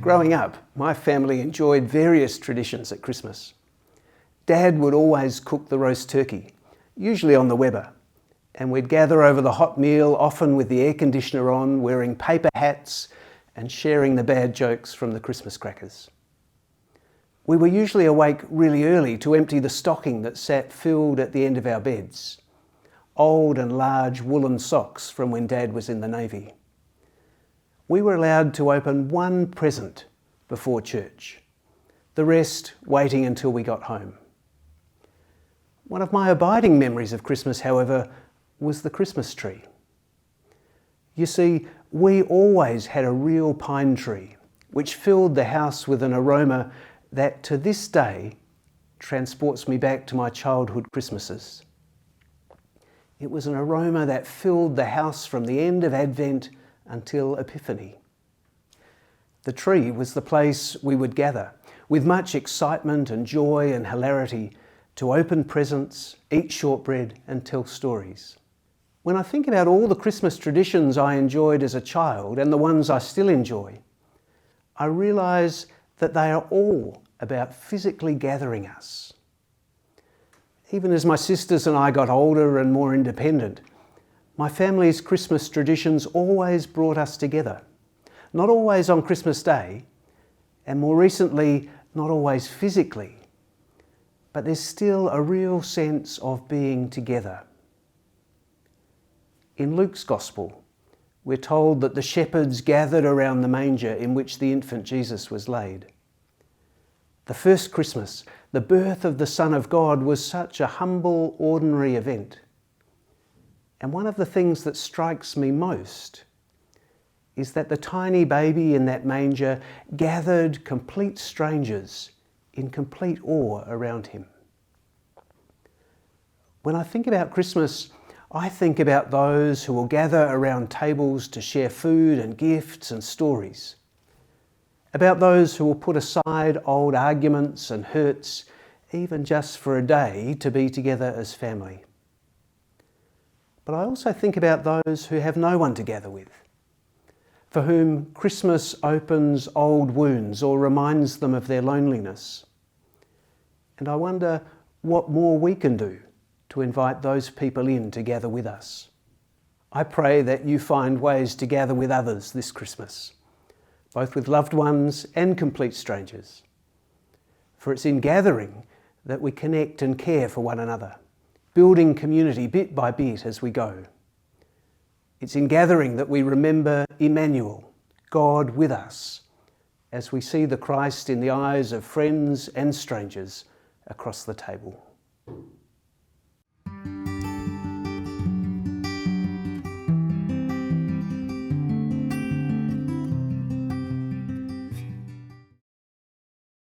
Growing up, my family enjoyed various traditions at Christmas. Dad would always cook the roast turkey, usually on the Weber, and we'd gather over the hot meal, often with the air conditioner on, wearing paper hats and sharing the bad jokes from the Christmas crackers. We were usually awake really early to empty the stocking that sat filled at the end of our beds, old and large woolen socks from when Dad was in the Navy. We were allowed to open one present before church, the rest waiting until we got home. One of my abiding memories of Christmas, however, was the Christmas tree. You see, we always had a real pine tree, which filled the house with an aroma that to this day transports me back to my childhood Christmases. It was an aroma that filled the house from the end of Advent until Epiphany. The tree was the place we would gather, with much excitement and joy and hilarity, to open presents, eat shortbread and tell stories. When I think about all the Christmas traditions I enjoyed as a child and the ones I still enjoy, I realise that they are all about physically gathering us. Even as my sisters and I got older and more independent, my family's Christmas traditions always brought us together. Not always on Christmas Day, and more recently, not always physically, but there's still a real sense of being together. In Luke's Gospel, we're told that the shepherds gathered around the manger in which the infant Jesus was laid. The first Christmas, the birth of the Son of God, was such a humble, ordinary event. And one of the things that strikes me most is that the tiny baby in that manger gathered complete strangers in complete awe around him. When I think about Christmas, I think about those who will gather around tables to share food and gifts and stories. About those who will put aside old arguments and hurts, even just for a day, to be together as family. But I also think about those who have no one to gather with, for whom Christmas opens old wounds or reminds them of their loneliness. And I wonder what more we can do to invite those people in to gather with us. I pray that you find ways to gather with others this Christmas, both with loved ones and complete strangers. For it's in gathering that we connect and care for one another, building community bit by bit as we go. It's in gathering that we remember Emmanuel, God with us, as we see the Christ in the eyes of friends and strangers across the table.